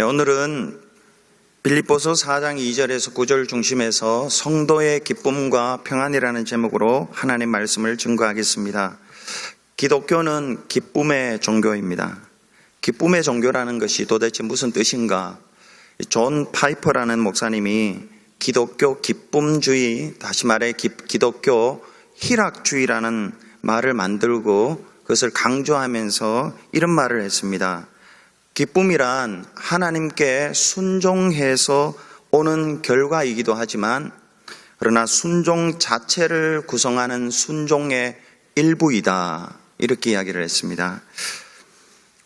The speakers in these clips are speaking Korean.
오늘은 빌립보서 4장 2절에서 9절 중심에서 성도의 기쁨과 평안이라는 제목으로 하나님 말씀을 증거하겠습니다. 기독교는 기쁨의 종교입니다. 기쁨의 종교라는 것이 도대체 무슨 뜻인가? 존 파이퍼라는 목사님이 기독교 기쁨주의, 다시 말해 기독교 희락주의라는 말을 만들고 그것을 강조하면서 이런 말을 했습니다. 기쁨이란 하나님께 순종해서 오는 결과이기도 하지만 그러나 순종 자체를 구성하는 순종의 일부이다. 이렇게 이야기를 했습니다.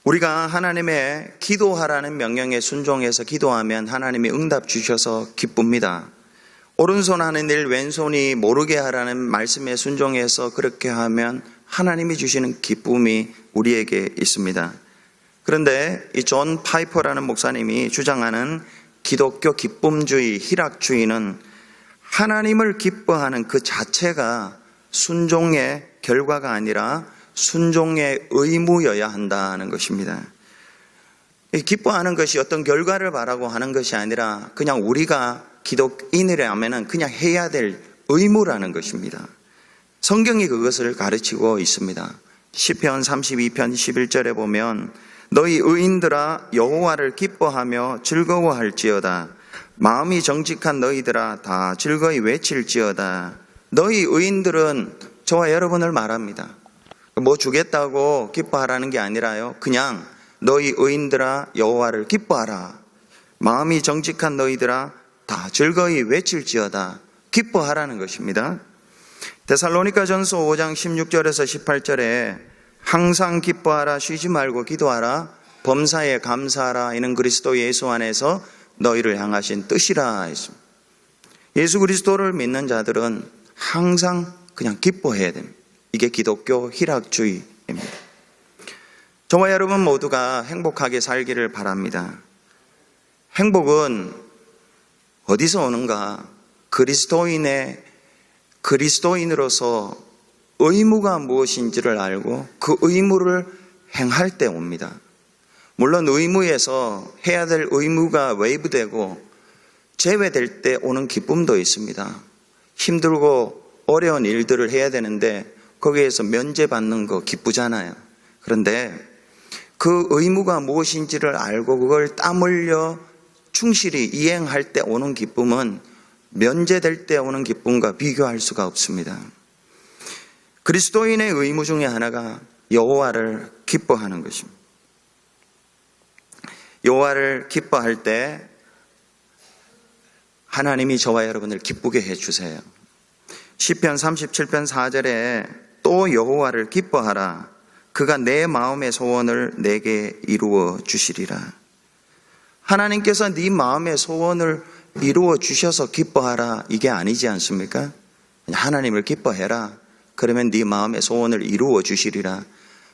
우리가 하나님의 기도하라는 명령에 순종해서 기도하면 하나님이 응답 주셔서 기쁩니다. 오른손 하는 일 왼손이 모르게 하라는 말씀에 순종해서 그렇게 하면 하나님이 주시는 기쁨이 우리에게 있습니다. 그런데 이 존 파이퍼라는 목사님이 주장하는 기독교 기쁨주의, 희락주의는 하나님을 기뻐하는 그 자체가 순종의 결과가 아니라 순종의 의무여야 한다는 것입니다. 기뻐하는 것이 어떤 결과를 바라고 하는 것이 아니라 그냥 우리가 기독인이라면 그냥 해야 될 의무라는 것입니다. 성경이 그것을 가르치고 있습니다. 시편 32편 11절에 보면 너희 의인들아 여호와를 기뻐하며 즐거워할지어다. 마음이 정직한 너희들아 다 즐거이 외칠지어다. 너희 의인들은 저와 여러분을 말합니다. 뭐 주겠다고 기뻐하라는 게 아니라요. 그냥 너희 의인들아 여호와를 기뻐하라. 마음이 정직한 너희들아 다 즐거이 외칠지어다. 기뻐하라는 것입니다. 데살로니가전서 5장 16절에서 18절에 항상 기뻐하라, 쉬지 말고 기도하라, 범사에 감사하라. 이는 그리스도 예수 안에서 너희를 향하신 뜻이라 했습니다. 예수 그리스도를 믿는 자들은 항상 그냥 기뻐해야 됩니다. 이게 기독교 희락주의입니다. 저와 여러분 모두가 행복하게 살기를 바랍니다. 행복은 어디서 오는가? 그리스도인으로서 의무가 무엇인지를 알고 그 의무를 행할 때 옵니다. 물론 의무에서 해야 될 의무가 웨이브되고 제외될 때 오는 기쁨도 있습니다. 힘들고 어려운 일들을 해야 되는데 거기에서 면제받는 거 기쁘잖아요. 그런데 그 의무가 무엇인지를 알고 그걸 땀 흘려 충실히 이행할 때 오는 기쁨은 면제될 때 오는 기쁨과 비교할 수가 없습니다. 그리스도인의 의무 중에 하나가 여호와를 기뻐하는 것입니다. 여호와를 기뻐할 때 하나님이 저와 여러분을 기쁘게 해주세요. 시편 37편 4절에 또 여호와를 기뻐하라. 그가 내 마음의 소원을 내게 이루어 주시리라. 하나님께서 네 마음의 소원을 이루어 주셔서 기뻐하라. 이게 아니지 않습니까? 하나님을 기뻐해라. 그러면 네 마음의 소원을 이루어 주시리라.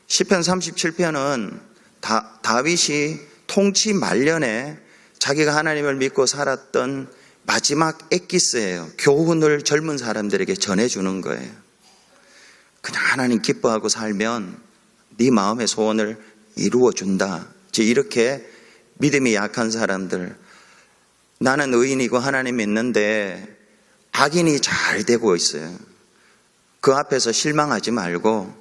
시편 37편은 다윗이 통치 말년에 자기가 하나님을 믿고 살았던 마지막 엑기스예요. 교훈을 젊은 사람들에게 전해주는 거예요. 그냥 하나님 기뻐하고 살면 네 마음의 소원을 이루어 준다. 이렇게 믿음이 약한 사람들, 나는 의인이고 하나님 믿는데 악인이 잘 되고 있어요. 그 앞에서 실망하지 말고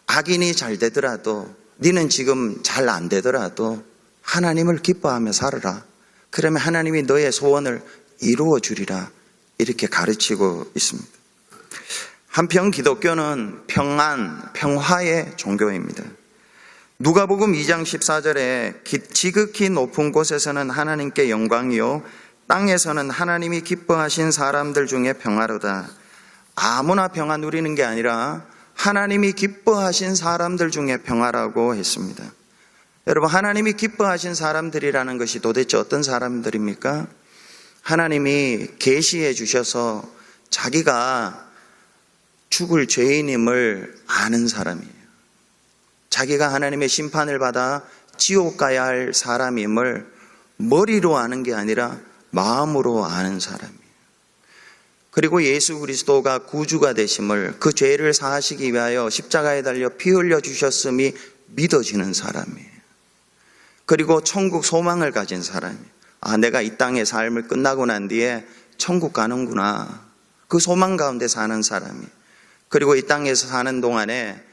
악인이 잘 되더라도 너는 지금 잘 안 되더라도 하나님을 기뻐하며 살아라. 그러면 하나님이 너의 소원을 이루어 주리라. 이렇게 가르치고 있습니다. 한편 기독교는 평안, 평화의 종교입니다. 누가복음 2장 14절에 지극히 높은 곳에서는 하나님께 영광이요 땅에서는 하나님이 기뻐하신 사람들 중에 평화로다. 아무나 평화 누리는 게 아니라 하나님이 기뻐하신 사람들 중에 평화라고 했습니다. 여러분, 하나님이 기뻐하신 사람들이라는 것이 도대체 어떤 사람들입니까? 하나님이 계시해 주셔서 자기가 죽을 죄인임을 아는 사람이에요. 자기가 하나님의 심판을 받아 지옥 가야 할 사람임을 머리로 아는 게 아니라 마음으로 아는 사람이에요. 그리고 예수 그리스도가 구주가 되심을, 그 죄를 사하시기 위하여 십자가에 달려 피 흘려 주셨음이 믿어지는 사람이에요. 그리고 천국 소망을 가진 사람이에요. 아, 내가 이 땅의 삶을 끝나고 난 뒤에 천국 가는구나. 그 소망 가운데 사는 사람이에요. 그리고 이 땅에서 사는 동안에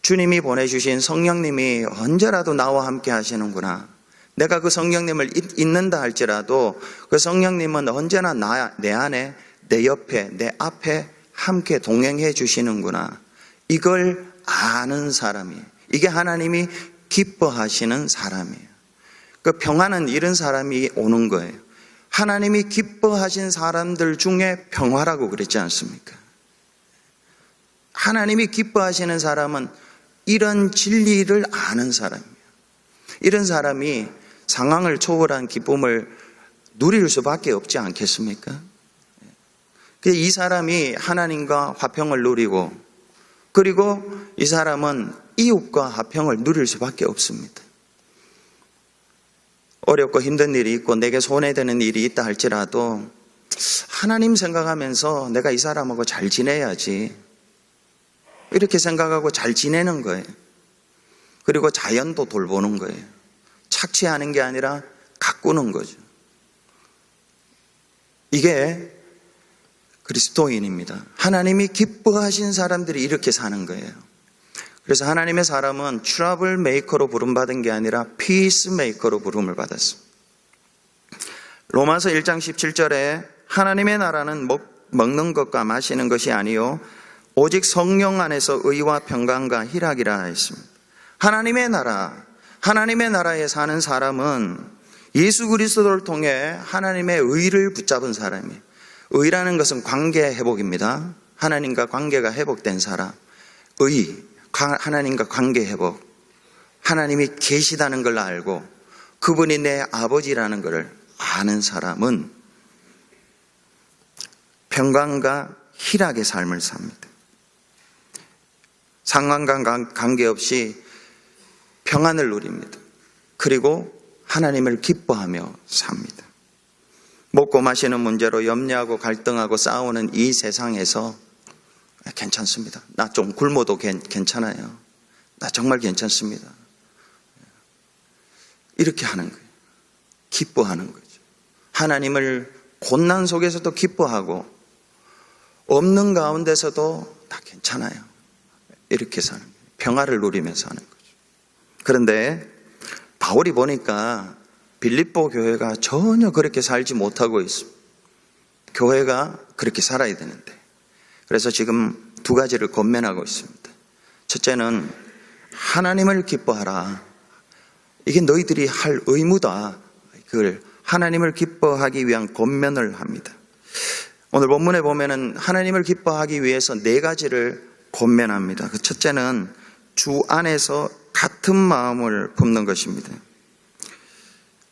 주님이 보내주신 성령님이 언제라도 나와 함께 하시는구나. 내가 그 성령님을 잊는다 할지라도 그 성령님은 언제나 내 안에, 내 옆에, 내 앞에 함께 동행해 주시는구나. 이걸 아는 사람이에요. 이게 하나님이 기뻐하시는 사람이에요. 그 평안은 이런 사람이 오는 거예요. 하나님이 기뻐하신 사람들 중에 평화라고 그랬지 않습니까? 하나님이 기뻐하시는 사람은 이런 진리를 아는 사람이에요. 이런 사람이 상황을 초월한 기쁨을 누릴 수밖에 없지 않겠습니까? 이 사람이 하나님과 화평을 누리고, 그리고 이 사람은 이웃과 화평을 누릴 수밖에 없습니다. 어렵고 힘든 일이 있고 내게 손해되는 일이 있다 할지라도 하나님 생각하면서 내가 이 사람하고 잘 지내야지, 이렇게 생각하고 잘 지내는 거예요. 그리고 자연도 돌보는 거예요. 착취하는 게 아니라 가꾸는 거죠. 이게 그리스도인입니다. 하나님이 기뻐하신 사람들이 이렇게 사는 거예요. 그래서 하나님의 사람은 트러블 메이커로 부름받은 게 아니라 피스 메이커로 부름을 받았습니다. 로마서 1장 17절에 하나님의 나라는 먹는 것과 마시는 것이 아니요 오직 성령 안에서 의와 평강과 희락이라 했습니다. 하나님의 나라에 사는 사람은 예수 그리스도를 통해 하나님의 의를 붙잡은 사람이에요. 의라는 것은 관계 회복입니다. 하나님과 관계가 회복된 사람. 의, 하나님과 관계 회복. 하나님이 계시다는 걸 알고 그분이 내 아버지라는 것을 아는 사람은 평강과 희락의 삶을 삽니다. 상황과 관계없이 평안을 누립니다. 그리고 하나님을 기뻐하며 삽니다. 먹고 마시는 문제로 염려하고 갈등하고 싸우는 이 세상에서 괜찮습니다. 나 좀 굶어도 괜찮아요. 나 정말 괜찮습니다. 이렇게 하는 거예요. 기뻐하는 거죠. 하나님을 고난 속에서도 기뻐하고 없는 가운데서도 다 괜찮아요. 이렇게 사는 거예요. 평화를 누리면서 하는 거죠. 그런데 바울이 보니까 빌립보 교회가 전혀 그렇게 살지 못하고 있습니다. 교회가 그렇게 살아야 되는데. 그래서 지금 두 가지를 권면하고 있습니다. 첫째는 하나님을 기뻐하라. 이게 너희들이 할 의무다. 그걸 하나님을 기뻐하기 위한 권면을 합니다. 오늘 본문에 보면은 하나님을 기뻐하기 위해서 네 가지를 권면합니다. 그 첫째는 주 안에서 같은 마음을 품는 것입니다.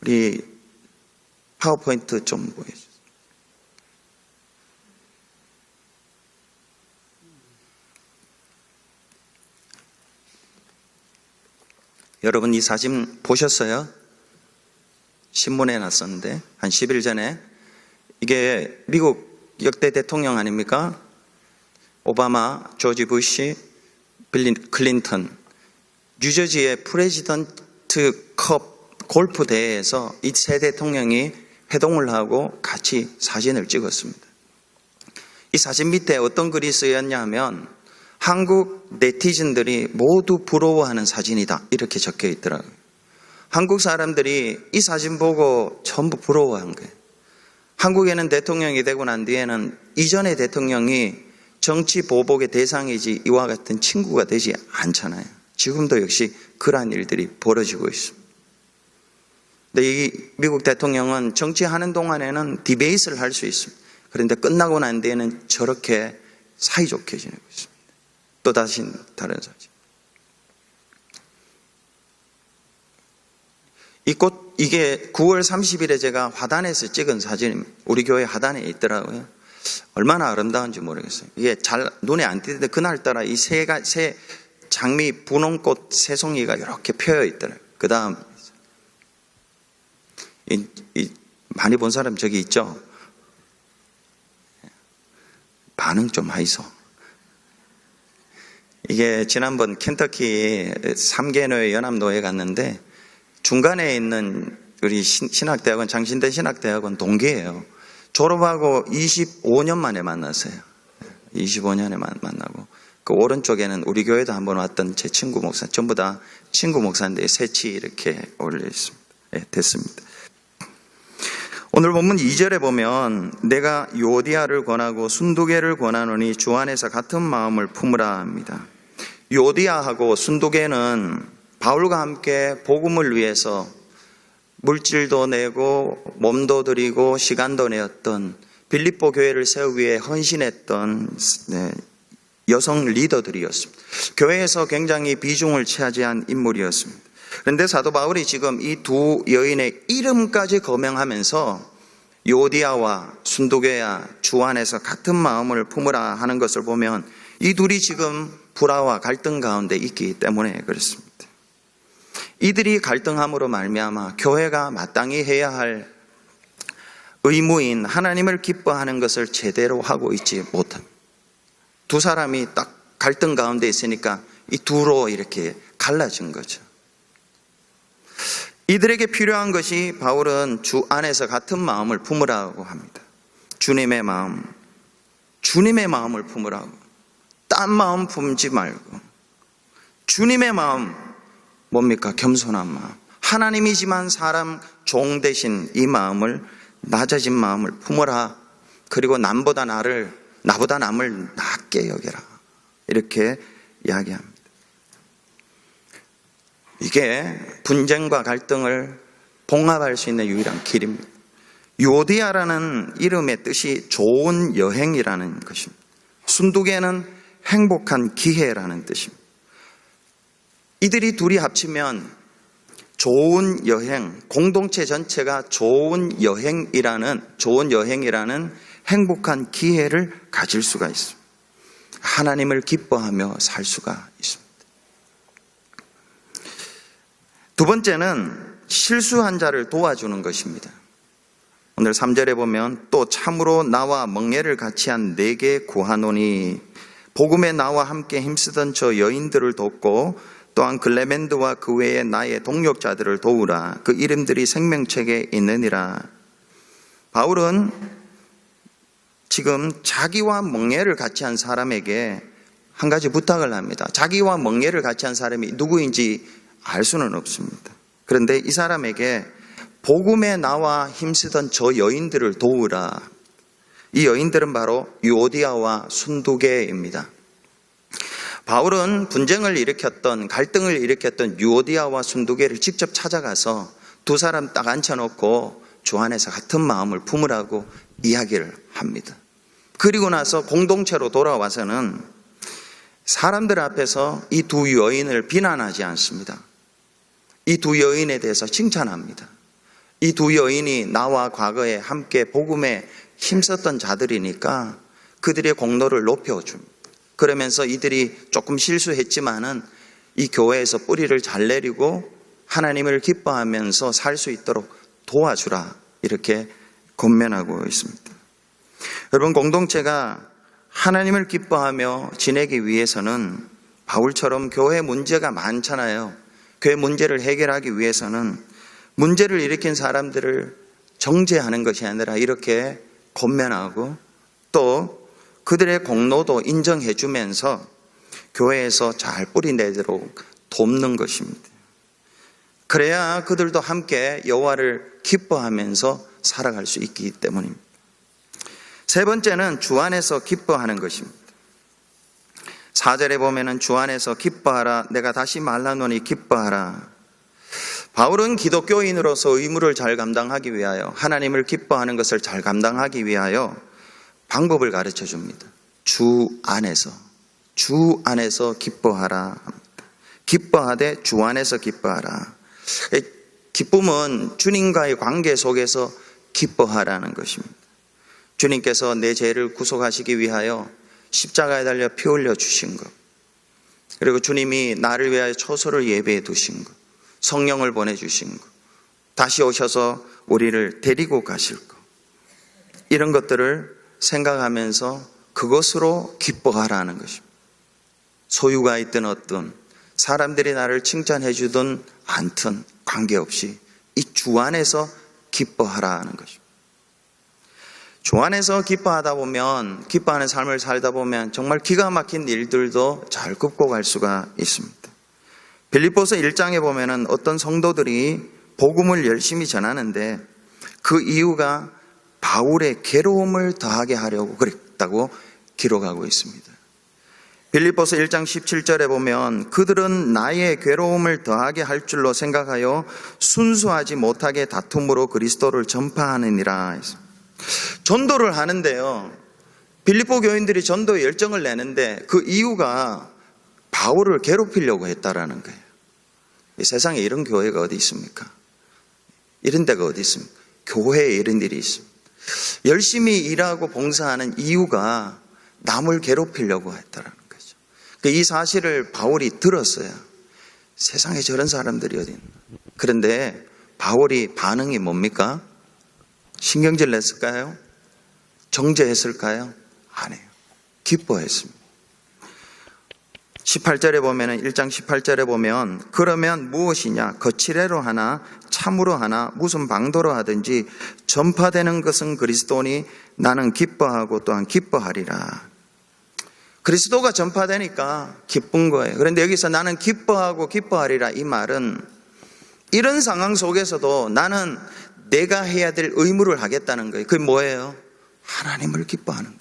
우리 파워포인트 좀 보여주세요. 여러분 이 사진 보셨어요? 신문에 났었는데 한 10일 전에. 이게 미국 역대 대통령 아닙니까? 오바마, 조지 부시, 빌 클린턴. 뉴저지의 프레지던트 컵 골프 대회에서 이 세 대통령이 회동을 하고 같이 사진을 찍었습니다. 이 사진 밑에 어떤 글이 쓰였냐 하면 한국 네티즌들이 모두 부러워하는 사진이다 이렇게 적혀 있더라고요. 한국 사람들이 이 사진 보고 전부 부러워한 거예요. 한국에는 대통령이 되고 난 뒤에는 이전의 대통령이 정치 보복의 대상이지 이와 같은 친구가 되지 않잖아요. 지금도 역시 그러한 일들이 벌어지고 있습니다. 근데 이 미국 대통령은 정치하는 동안에는 디베이트를 할 수 있습니다. 그런데 끝나고 난 뒤에는 저렇게 사이좋게 지내고 있습니다. 또 다시 다른 사진. 이게 9월 30일에 제가 화단에서 찍은 사진입니다. 우리 교회 화단에 있더라고요. 얼마나 아름다운지 모르겠어요. 이게 잘 눈에 안 띄는데 그날따라 이 새 장미 분홍꽃 새송이가 이렇게 펴여 있더라고요. 그 다음 많이 본 사람 저기 있죠? 반응 좀 하이소. 이게 지난번 켄터키 3개노회 연합노회 갔는데 중간에 있는 우리 신학대학원, 장신대 신학대학원 동기예요. 졸업하고 25년 만에 만났어요. 25년에 만나고. 그 오른쪽에는 우리 교회도 한번 왔던 제 친구 목사, 전부 다 친구 목사인데 새치 이렇게 올려 있습니다. 됐습니다. 오늘 본문 2절에 보면 내가 요디아를 권하고 순두개를 권하노니 주 안에서 같은 마음을 품으라 합니다. 요디아하고 순두개는 바울과 함께 복음을 위해서 물질도 내고 몸도 드리고 시간도 내었던 빌립보 교회를 세우기 위해 헌신했던 여성 리더들이었습니다. 교회에서 굉장히 비중을 차지한 인물이었습니다. 그런데 사도 바울이 지금 이 두 여인의 이름까지 거명하면서 요디아와 순두개야 주 안에서 같은 마음을 품으라 하는 것을 보면 이 둘이 지금 불화와 갈등 가운데 있기 때문에 그렇습니다. 이들이 갈등함으로 말미암아 교회가 마땅히 해야 할 의무인 하나님을 기뻐하는 것을 제대로 하고 있지 못합니다. 두 사람이 딱 갈등 가운데 있으니까 이 두로 이렇게 갈라진 거죠. 이들에게 필요한 것이 바울은 주 안에서 같은 마음을 품으라고 합니다. 주님의 마음을 품으라고. 딴 마음 품지 말고 주님의 마음, 뭡니까? 겸손한 마음. 하나님이지만 사람 종 대신 이 마음을, 낮아진 마음을 품어라. 그리고 나보다 남을 낮게 여겨라. 이렇게 이야기합니다. 이게 분쟁과 갈등을 봉합할 수 있는 유일한 길입니다. 요디아라는 이름의 뜻이 좋은 여행이라는 것입니다. 순두개는 행복한 기회라는 뜻입니다. 이들이 둘이 합치면 좋은 여행, 공동체 전체가 좋은 여행이라는 행복한 기회를 가질 수가 있습니다. 하나님을 기뻐하며 살 수가 있습니다. 두 번째는 실수한 자를 도와주는 것입니다. 오늘 3절에 보면 또 참으로 나와 멍에를 같이 한 내게 구하노니 복음에 나와 함께 힘쓰던 저 여인들을 돕고 또한 글레멘드와 그 외에 나의 동역자들을 도우라. 그 이름들이 생명책에 있느니라. 바울은 지금 자기와 멍에를 같이 한 사람에게 한 가지 부탁을 합니다. 자기와 멍에를 같이 한 사람이 누구인지 알 수는 없습니다. 그런데 이 사람에게 복음에 나와 힘쓰던 저 여인들을 도우라. 이 여인들은 바로 요디아와 순두개입니다. 바울은 분쟁을 일으켰던, 갈등을 일으켰던 요디아와 순두개를 직접 찾아가서 두 사람 딱 앉혀놓고 주 안에서 같은 마음을 품으라고 이야기를 합니다. 그리고 나서 공동체로 돌아와서는 사람들 앞에서 이 두 여인을 비난하지 않습니다. 이 두 여인에 대해서 칭찬합니다. 이 두 여인이 나와 과거에 함께 복음에 힘썼던 자들이니까 그들의 공로를 높여줍니다. 그러면서 이들이 조금 실수했지만은 이 교회에서 뿌리를 잘 내리고 하나님을 기뻐하면서 살 수 있도록 도와주라. 이렇게 권면하고 있습니다. 여러분, 공동체가 하나님을 기뻐하며 지내기 위해서는 바울처럼 교회 문제가 많잖아요. 교회 문제를 해결하기 위해서는 문제를 일으킨 사람들을 정죄하는 것이 아니라 이렇게 권면하고 또 그들의 공로도 인정해 주면서 교회에서 잘 뿌리내도록 돕는 것입니다. 그래야 그들도 함께 여호와를 기뻐하면서 살아갈 수 있기 때문입니다. 세 번째는 주 안에서 기뻐하는 것입니다. 4절에 보면은 주 안에서 기뻐하라. 내가 다시 말하노니 기뻐하라. 바울은 기독교인으로서 의무를 잘 감당하기 위하여, 하나님을 기뻐하는 것을 잘 감당하기 위하여 방법을 가르쳐 줍니다. 주 안에서 기뻐하라. 기뻐하되 주 안에서 기뻐하라. 기쁨은 주님과의 관계 속에서 기뻐하라는 것입니다. 주님께서 내 죄를 구속하시기 위하여 십자가에 달려 피 흘려 주신 것, 그리고 주님이 나를 위하여 처소를 예배해 두신 것, 성령을 보내주신 것, 다시 오셔서 우리를 데리고 가실 것, 이런 것들을 생각하면서 그것으로 기뻐하라는 것입니다. 소유가 있든 어떤 사람들이 나를 칭찬해 주든 않든 관계없이 이 주 안에서 기뻐하라 하는 것입니다. 주 안에서 기뻐하다 보면, 기뻐하는 삶을 살다 보면 정말 기가 막힌 일들도 잘 극복할 수가 있습니다. 빌립보서 1장에 보면은 어떤 성도들이 복음을 열심히 전하는데 그 이유가 바울의 괴로움을 더하게 하려고 그랬다고 기록하고 있습니다. 빌립보서 1장 17절에 보면 그들은 나의 괴로움을 더하게 할 줄로 생각하여 순수하지 못하게 다툼으로 그리스도를 전파하느니라. 전도를 하는데요, 빌립보 교인들이 전도에 열정을 내는데 그 이유가 바울을 괴롭히려고 했다라는 거예요. 이 세상에 이런 교회가 어디 있습니까? 이런 데가 어디 있습니까? 교회에 이런 일이 있습니다. 열심히 일하고 봉사하는 이유가 남을 괴롭히려고 했다라는 거죠. 이 사실을 바울이 들었어요. 세상에 저런 사람들이 어디 있나. 그런데 바울이 반응이 뭡니까? 신경질 냈을까요? 정죄했을까요? 아니에요. 기뻐했습니다. 18절에 보면, 1장 18절에 보면, 그러면 무엇이냐? 거칠애로 하나, 참으로 하나, 무슨 방도로 하든지 전파되는 것은 그리스도니 나는 기뻐하고 또한 기뻐하리라. 그리스도가 전파되니까 기쁜 거예요. 그런데 여기서 나는 기뻐하고 기뻐하리라 이 말은 이런 상황 속에서도 나는 내가 해야 될 의무를 하겠다는 거예요. 그게 뭐예요? 하나님을 기뻐하는 거예요.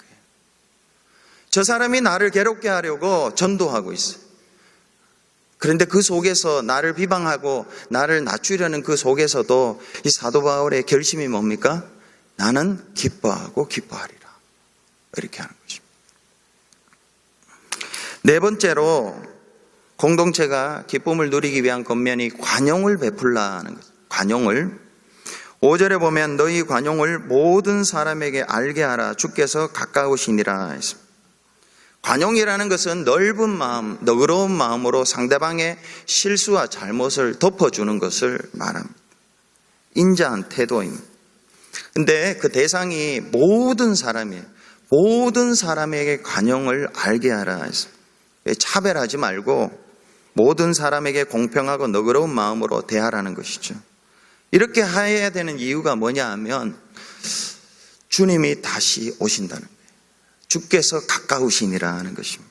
저 사람이 나를 괴롭게 하려고 전도하고 있어요. 그런데 그 속에서 나를 비방하고 나를 낮추려는 그 속에서도 이 사도 바울의 결심이 뭡니까? 나는 기뻐하고 기뻐하리라. 이렇게 하는 것입니다. 네 번째로 공동체가 기쁨을 누리기 위한 권면이 관용을 베풀라는 거죠. 관용을. 5절에 보면 너희 관용을 모든 사람에게 알게 하라. 주께서 가까우시니라 했습니다. 관용이라는 것은 넓은 마음, 너그러운 마음으로 상대방의 실수와 잘못을 덮어주는 것을 말합니다. 인자한 태도입니다. 근데 그 대상이 모든 사람이에요. 모든 사람에게 관용을 알게 하라 했습니다. 차별하지 말고 모든 사람에게 공평하고 너그러운 마음으로 대하라는 것이죠. 이렇게 해야 되는 이유가 뭐냐 하면 주님이 다시 오신다는 거예요. 주께서 가까우시니라 하는 것입니다.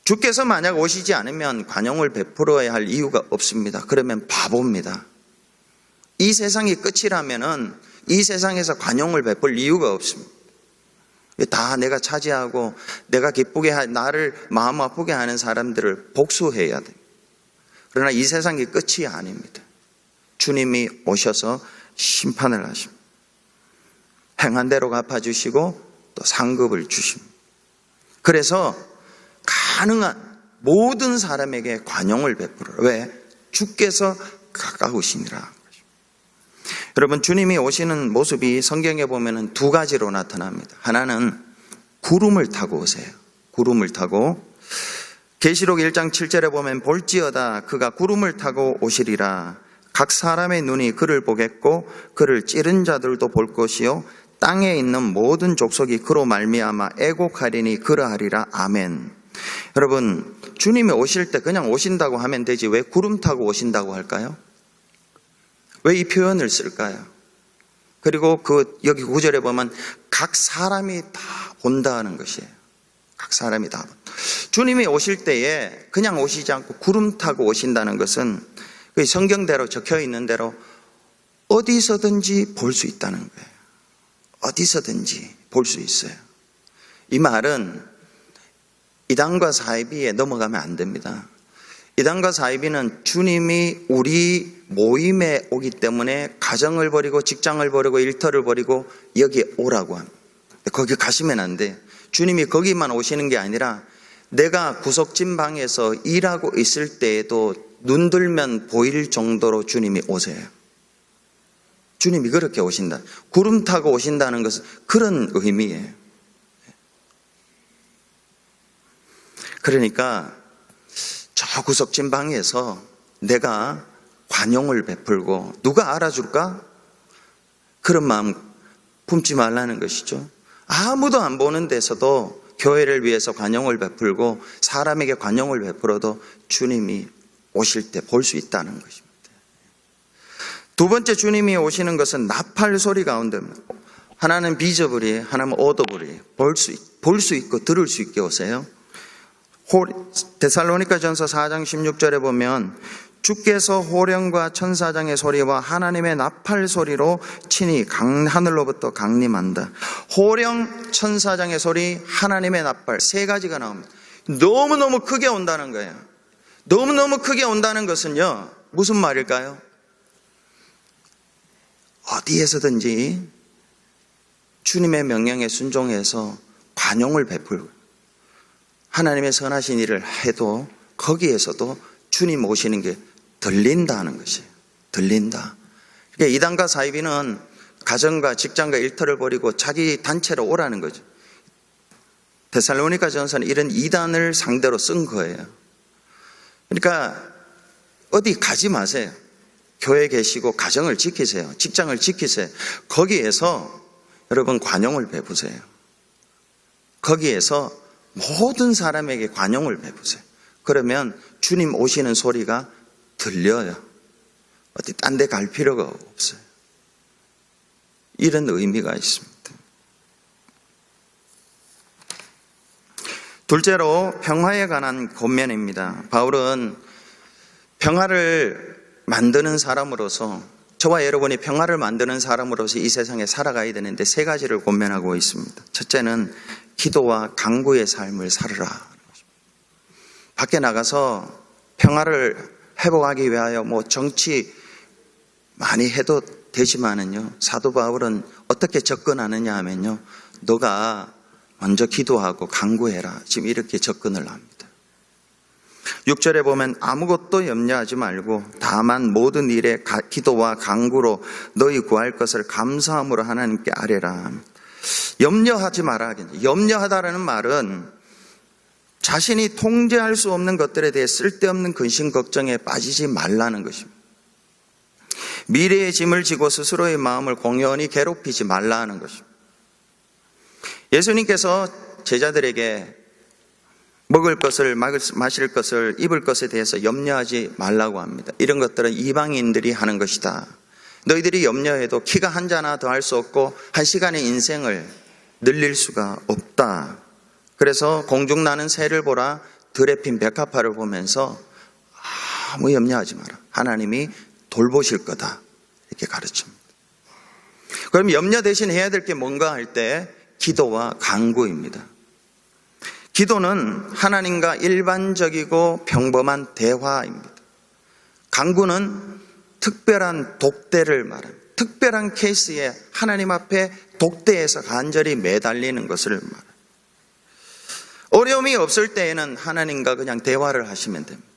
주께서 만약 오시지 않으면 관용을 베풀어야 할 이유가 없습니다. 그러면 바보입니다. 이 세상이 끝이라면은 이 세상에서 관용을 베풀 이유가 없습니다. 다 내가 차지하고 내가 기쁘게 나를 마음 아프게 하는 사람들을 복수해야 돼요. 그러나 이 세상이 끝이 아닙니다. 주님이 오셔서 심판을 하십니다. 행한 대로 갚아주시고 또 상급을 주십니다. 그래서 가능한 모든 사람에게 관용을 베풀어라. 왜? 주께서 가까우시니라. 여러분, 주님이 오시는 모습이 성경에 보면 두 가지로 나타납니다. 하나는 구름을 타고 오세요. 구름을 타고. 계시록 1장 7절에 보면 볼지어다 그가 구름을 타고 오시리라. 각 사람의 눈이 그를 보겠고 그를 찌른 자들도 볼 것이요 땅에 있는 모든 족속이 그로 말미암아 애곡하리니 그러하리라. 아멘. 여러분, 주님이 오실 때 그냥 오신다고 하면 되지 왜 구름 타고 오신다고 할까요? 왜 이 표현을 쓸까요? 그리고 여기 9절에 보면 각 사람이 다 본다는 것이에요. 각 사람이 다 본다. 주님이 오실 때에 그냥 오시지 않고 구름 타고 오신다는 것은 성경대로 적혀 있는 대로 어디서든지 볼 수 있다는 거예요. 어디서든지 볼 수 있어요. 이 말은 이단과 사이비에 넘어가면 안 됩니다. 이단과 사이비는 주님이 우리 모임에 오기 때문에 가정을 버리고 직장을 버리고 일터를 버리고 여기에 오라고 합니다. 거기 가시면 안 돼요. 주님이 거기만 오시는 게 아니라 내가 구석진 방에서 일하고 있을 때에도 눈 들면 보일 정도로 주님이 오세요. 주님이 그렇게 오신다. 구름 타고 오신다는 것은 그런 의미예요. 그러니까 저 구석진 방에서 내가 관용을 베풀고 누가 알아줄까? 그런 마음 품지 말라는 것이죠. 아무도 안 보는 데서도 교회를 위해서 관용을 베풀고 사람에게 관용을 베풀어도 주님이 오실 때 볼 수 있다는 것입니다. 두 번째, 주님이 오시는 것은 나팔 소리 가운데입니다. 하나는 비저블이, 하나는 오더블이 볼 수 있고 들을 수 있게 오세요. 데살로니가전서 4장 16절에 보면 주께서 호령과 천사장의 소리와 하나님의 나팔 소리로 친히 하늘로부터 강림한다. 호령, 천사장의 소리, 하나님의 나팔, 세 가지가 나옵니다. 너무너무 크게 온다는 거예요. 너무너무 크게 온다는 것은요, 무슨 말일까요? 어디에서든지 주님의 명령에 순종해서 관용을 베풀고 하나님의 선하신 일을 해도 거기에서도 주님 오시는 게 들린다는 것이에요. 들린다. 그러니까 이단과 사이비는 가정과 직장과 일터를 버리고 자기 단체로 오라는 거죠. 데살로니가 전서는 이런 이단을 상대로 쓴 거예요. 그러니까 어디 가지 마세요. 교회에 계시고 가정을 지키세요. 직장을 지키세요. 거기에서 여러분 관용을 베푸세요. 거기에서 모든 사람에게 관용을 베푸세요. 그러면 주님 오시는 소리가 들려요. 어디 딴 데 갈 필요가 없어요. 이런 의미가 있습니다. 둘째로 평화에 관한 권면입니다. 바울은 평화를 만드는 사람으로서, 저와 여러분이 평화를 만드는 사람으로서 이 세상에 살아가야 되는데 세 가지를 권면하고 있습니다. 첫째는 기도와 간구의 삶을 살으라. 밖에 나가서 평화를 회복하기 위하여 정치 많이 해도 되지만은요, 사도 바울은 어떻게 접근하느냐 하면요, 너가 먼저 기도하고 간구해라. 지금 이렇게 접근을 합니다. 6절에 보면 아무것도 염려하지 말고 다만 모든 일에 기도와 간구로 너희 구할 것을 감사함으로 하나님께 아뢰라. 염려하지 마라 하겠죠. 염려하다라는 말은 자신이 통제할 수 없는 것들에 대해 쓸데없는 근심 걱정에 빠지지 말라는 것입니다. 미래의 짐을 지고 스스로의 마음을 공연히 괴롭히지 말라는 것입니다. 예수님께서 제자들에게 먹을 것을, 마실 것을, 입을 것에 대해서 염려하지 말라고 합니다. 이런 것들은 이방인들이 하는 것이다. 너희들이 염려해도 키가 한 자나 더 할 수 없고 한 시간의 인생을 늘릴 수가 없다. 그래서 공중 나는 새를 보라, 들에 핀 백합화를 보면서 아무 염려하지 마라. 하나님이 돌보실 거다. 이렇게 가르칩니다. 그럼 염려 대신 해야 될 게 뭔가 할 때 기도와 간구입니다. 기도는 하나님과 일반적이고 평범한 대화입니다. 간구는 특별한 독대를 말합니다. 특별한 케이스에 하나님 앞에 독대해서 간절히 매달리는 것을 말합니다. 어려움이 없을 때에는 하나님과 그냥 대화를 하시면 됩니다.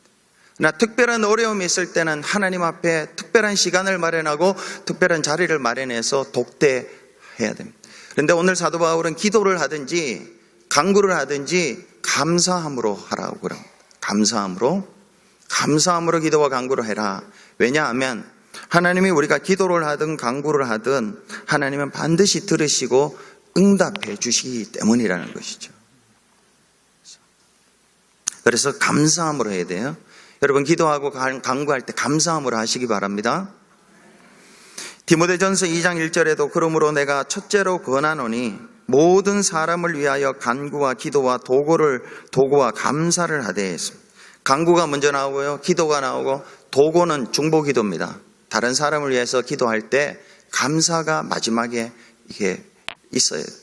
그러나 특별한 어려움이 있을 때는 하나님 앞에 특별한 시간을 마련하고 특별한 자리를 마련해서 독대해야 됩니다. 그런데 오늘 사도 바울은 기도를 하든지 간구를 하든지 감사함으로 하라고 그럽니다. 감사함으로 기도와 간구를 해라. 왜냐하면 하나님이 우리가 기도를 하든 간구를 하든 하나님은 반드시 들으시고 응답해 주시기 때문이라는 것이죠. 그래서 감사함으로 해야 돼요. 여러분 기도하고 간구할 때 감사함으로 하시기 바랍니다. 디모데전서 2장 1절에도 그러므로 내가 첫째로 권하노니 모든 사람을 위하여 간구와 기도와 도구와 감사를 하되 했습니다. 간구가 먼저 나오고요, 기도가 나오고 도구는 중보기도입니다. 다른 사람을 위해서 기도할 때 감사가 마지막에 이게 있어야 돼요.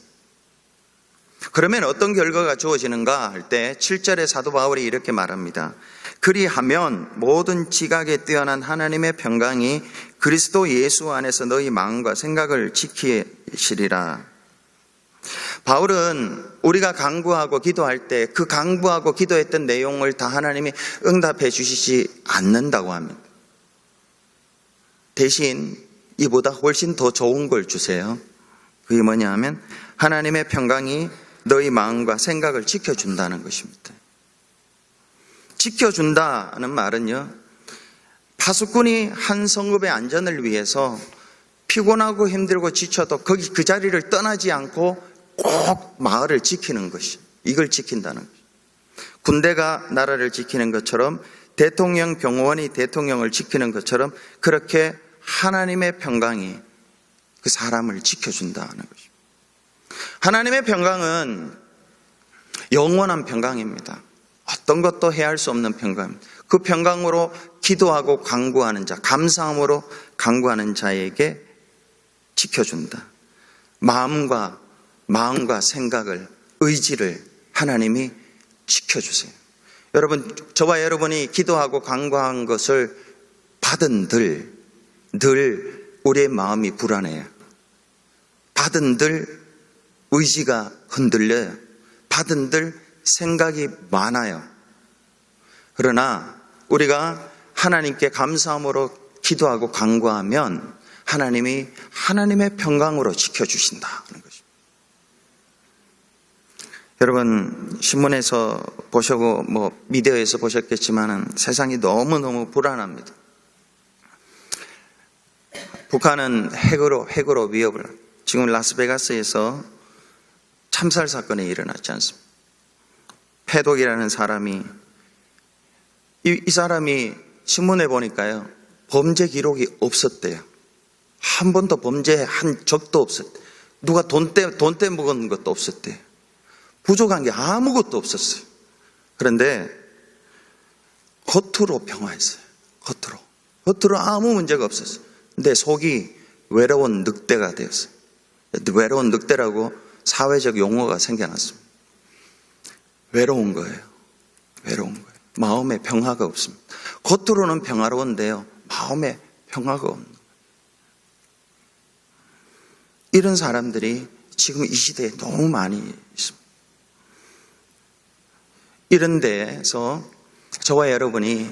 그러면 어떤 결과가 주어지는가 할 때 7절에 사도 바울이 이렇게 말합니다. 그리하면 모든 지각에 뛰어난 하나님의 평강이 그리스도 예수 안에서 너희 마음과 생각을 지키시리라. 바울은 우리가 간구하고 기도할 때 그 간구하고 기도했던 내용을 다 하나님이 응답해 주시지 않는다고 합니다. 대신 이보다 훨씬 더 좋은 걸 주세요. 그게 뭐냐 하면 하나님의 평강이 너희 마음과 생각을 지켜준다는 것입니다. 지켜준다는 말은요, 파수꾼이 한 성읍의 안전을 위해서 피곤하고 힘들고 지쳐도 그 자리를 떠나지 않고 꼭 마을을 지키는 것이. 이걸 지킨다는 거죠. 군대가 나라를 지키는 것처럼 대통령, 경호원이 대통령을 지키는 것처럼 그렇게 하나님의 평강이 그 사람을 지켜준다는 거죠. 하나님의 평강은 영원한 평강입니다. 어떤 것도 해할 수 없는 평강입니다. 그 평강으로 기도하고 간구하는 자, 감사함으로 간구하는 자에게 지켜준다. 마음과 생각을, 의지를 하나님이 지켜주세요. 여러분, 저와 여러분이 기도하고 간구한 것을 받은들 늘 우리의 마음이 불안해요. 받은들 의지가 흔들려요. 받은들 생각이 많아요. 그러나 우리가 하나님께 감사함으로 기도하고 간구하면 하나님이 하나님의 평강으로 지켜주신다는 것입니다. 여러분, 신문에서 보시고 미디어에서 보셨겠지만 세상이 너무너무 불안합니다. 북한은 핵으로 위협을, 지금 라스베가스에서 참살 사건이 일어났지 않습니까? 패독이라는 사람이, 이 사람이 신문에 보니까요, 범죄 기록이 없었대요. 한 번도 범죄한 적도 없었대요. 누가 돈 떼먹은 것도 없었대요. 부족한 게 아무것도 없었어요. 그런데 겉으로 평화했어요. 겉으로 아무 문제가 없었어요. 근데 속이 외로운 늑대가 되었어요. 외로운 늑대라고 사회적 용어가 생겨났습니다. 외로운 거예요. 마음에 평화가 없습니다. 겉으로는 평화로운데요, 마음에 평화가 없는 거예요. 이런 사람들이 지금 이 시대에 너무 많이 있습니다. 이런 데에서 저와 여러분이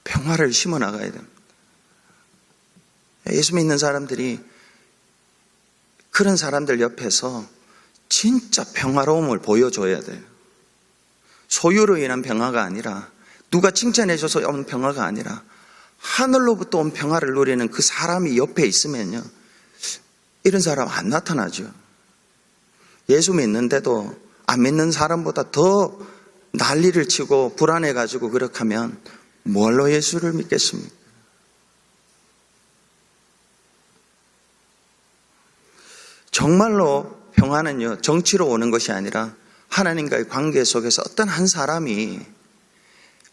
평화를 심어 나가야 됩니다. 예수 믿는 사람들이 그런 사람들 옆에서 진짜 평화로움을 보여줘야 돼요. 소유로 인한 평화가 아니라, 누가 칭찬해줘서 온 평화가 아니라 하늘로부터 온 평화를 누리는 그 사람이 옆에 있으면요, 이런 사람 안 나타나죠. 예수 믿는데도 안 믿는 사람보다 더 난리를 치고 불안해가지고 그렇게 하면 뭘로 예수를 믿겠습니까? 정말로 평화는요, 정치로 오는 것이 아니라 하나님과의 관계 속에서 어떤 한 사람이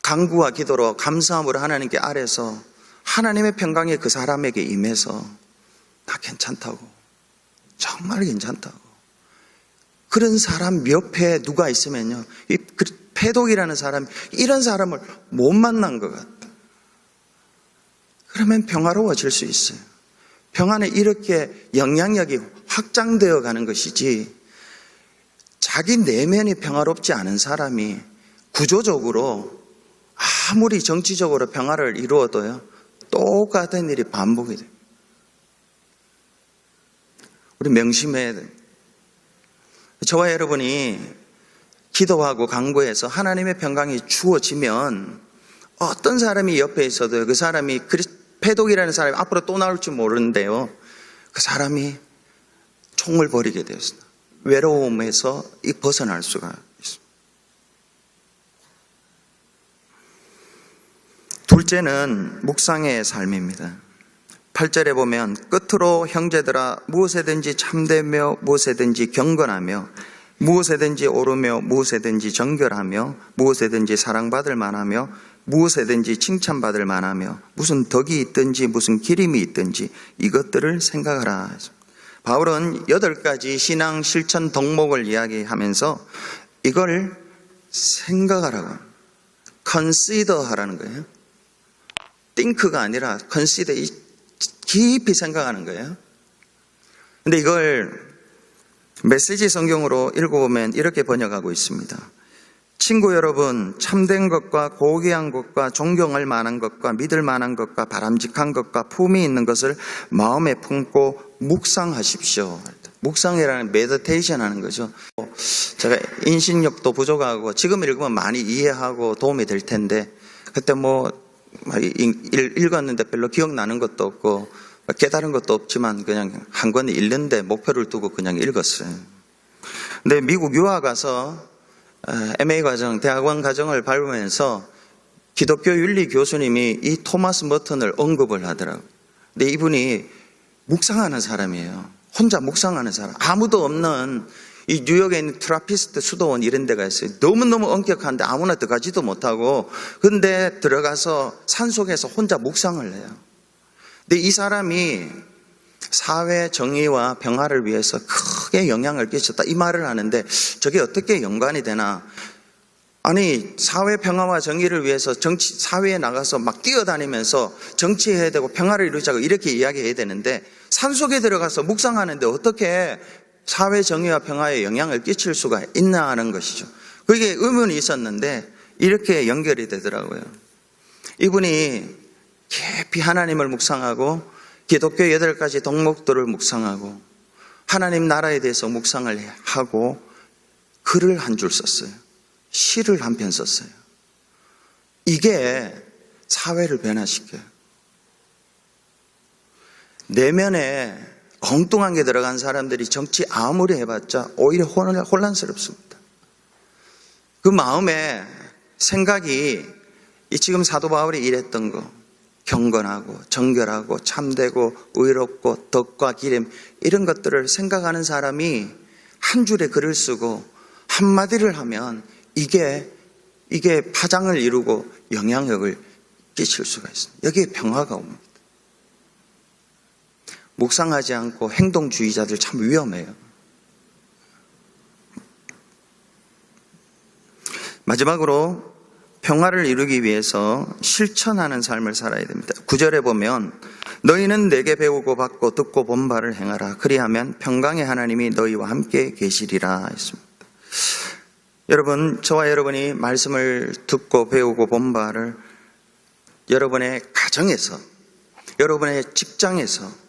간구와 기도로 감사함으로 하나님께 아뢰서 하나님의 평강이 그 사람에게 임해서 나 괜찮다고, 정말 괜찮다고, 그런 사람 옆에 누가 있으면요, 이 패독이라는 사람, 이런 사람을 못 만난 것 같다. 그러면 평화로워질 수 있어요. 평화는 이렇게 영향력이 확장되어 가는 것이지, 자기 내면이 평화롭지 않은 사람이 구조적으로 아무리 정치적으로 평화를 이루어도요, 똑같은 일이 반복이 돼요. 우리 명심해야 돼요. 저와 여러분이 기도하고 간구해서 하나님의 평강이 주어지면 어떤 사람이 옆에 있어도 그 사람이 패독이라는 사람이 앞으로 또 나올지 모르는데요, 그 사람이 총을 버리게 되었습니다. 외로움에서 벗어날 수가 있습니다. 둘째는 묵상의 삶입니다. 8절에 보면 끝으로 형제들아 무엇에든지 참되며 무엇에든지 경건하며 무엇에든지 오르며 무엇에든지 정결하며 무엇에든지 사랑받을 만하며 무엇에든지 칭찬받을 만하며 무슨 덕이 있든지 무슨 기림이 있든지 이것들을 생각하라. 바울은 8가지 신앙 실천 덕목을 이야기하면서 이걸 생각하라고, consider 하라는 거예요. think가 아니라 consider, 깊이 생각하는 거예요. 근데 이걸 메시지 성경으로 읽어보면 이렇게 번역하고 있습니다. 친구 여러분, 참된 것과 고귀한 것과 존경할 만한 것과 믿을 만한 것과 바람직한 것과 품이 있는 것을 마음에 품고 묵상하십시오. 묵상이라는 메디테이션 하는 거죠. 제가 인식력도 부족하고 지금 읽으면 많이 이해하고 도움이 될 텐데, 그때 읽었는데 별로 기억나는 것도 없고 깨달은 것도 없지만 그냥 한 권 읽는데 목표를 두고 그냥 읽었어요. 근데 미국 유학 가서 MA 과정, 대학원 과정을 밟으면서 기독교 윤리 교수님이 이 토마스 머튼을 언급을 하더라고요. 근데 이분이 묵상하는 사람이에요. 혼자 묵상하는 사람. 아무도 없는 이 뉴욕에 있는 트라피스트 수도원 이런 데가 있어요. 너무너무 엄격한데 아무나 들어가지도 못하고, 근데 들어가서 산속에서 혼자 묵상을 해요. 근데 이 사람이 사회 정의와 평화를 위해서 크게 영향을 끼쳤다 이 말을 하는데, 저게 어떻게 연관이 되나? 아니, 사회 평화와 정의를 위해서 사회에 나가서 막 뛰어다니면서 정치해야 되고 평화를 이루자고 이렇게 이야기해야 되는데, 산속에 들어가서 묵상하는데 어떻게 사회 정의와 평화에 영향을 끼칠 수가 있나 하는 것이죠. 그게 의문이 있었는데 이렇게 연결이 되더라고요. 이분이 깊이 하나님을 묵상하고 기독교 8가지 덕목들을 묵상하고 하나님 나라에 대해서 묵상을 하고 글을 한 줄 썼어요. 시를 한 편 썼어요. 이게 사회를 변화시켜요. 내면에 엉뚱한 게 들어간 사람들이 정치 아무리 해봤자 오히려 혼란스럽습니다. 그 마음에 생각이 지금 사도 바울이 일했던 거, 경건하고 정결하고 참되고 의롭고 덕과 기름, 이런 것들을 생각하는 사람이 한 줄의 글을 쓰고 한마디를 하면 이게 파장을 이루고 영향력을 끼칠 수가 있습니다. 여기에 평화가 옵니다. 묵상하지 않고 행동주의자들 참 위험해요. 마지막으로 평화를 이루기 위해서 실천하는 삶을 살아야 됩니다. 9절에 보면 너희는 내게 배우고 받고 듣고 본 바를 행하라. 그리하면 평강의 하나님이 너희와 함께 계시리라 했습니다. 여러분, 저와 여러분이 말씀을 듣고 배우고 본 바를 여러분의 가정에서, 여러분의 직장에서,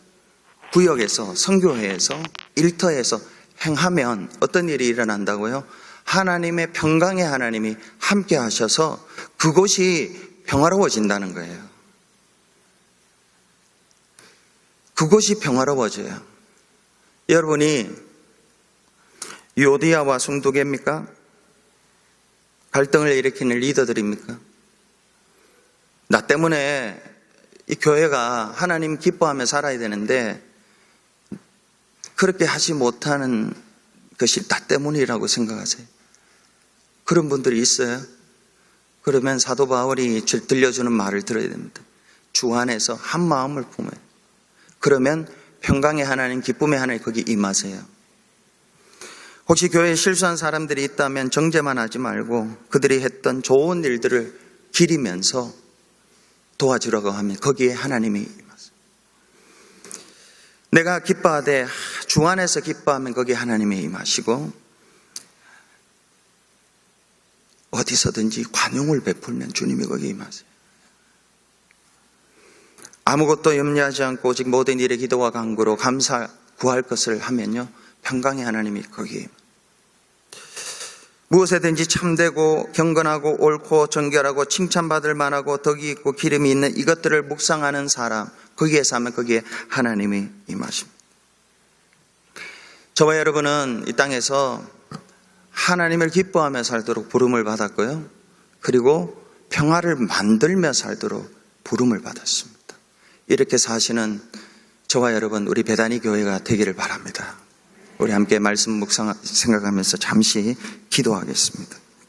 구역에서, 선교회에서, 일터에서 행하면 어떤 일이 일어난다고요? 하나님의 평강의 하나님이 함께 하셔서 그곳이 평화로워진다는 거예요. 그곳이 평화로워져요. 여러분이 유오디아와 순두개입니까? 갈등을 일으키는 리더들입니까? 나 때문에 이 교회가 하나님 기뻐하며 살아야 되는데 그렇게 하지 못하는 것이 나 때문이라고 생각하세요? 그런 분들이 있어요? 그러면 사도 바울이 들려주는 말을 들어야 됩니다. 주 안에서 한 마음을 품어요. 그러면 평강의 하나님, 기쁨의 하나님 거기 임하세요. 혹시 교회에 실수한 사람들이 있다면 정죄만 하지 말고 그들이 했던 좋은 일들을 기리면서 도와주라고 하면 거기에 하나님이 임하세요. 내가 기뻐하되 주 안에서 기뻐하면 거기에 하나님이 임하시고, 어디서든지 관용을 베풀면 주님이 거기에 임하세요. 아무것도 염려하지 않고 오직 모든 일에 기도와 간구로 감사 구할 것을 하면요, 평강의 하나님이 거기에 임하세요. 무엇에든지 참되고 경건하고 옳고 정결하고 칭찬받을 만하고 덕이 있고 기름이 있는 이것들을 묵상하는 사람, 거기에서 하면 거기에 하나님이 임하십니다. 저와 여러분은 이 땅에서 하나님을 기뻐하며 살도록 부름을 받았고요, 그리고 평화를 만들며 살도록 부름을 받았습니다. 이렇게 사시는 저와 여러분, 우리 베다니 교회가 되기를 바랍니다. 우리 함께 말씀 묵상 생각하면서 잠시 기도하겠습니다.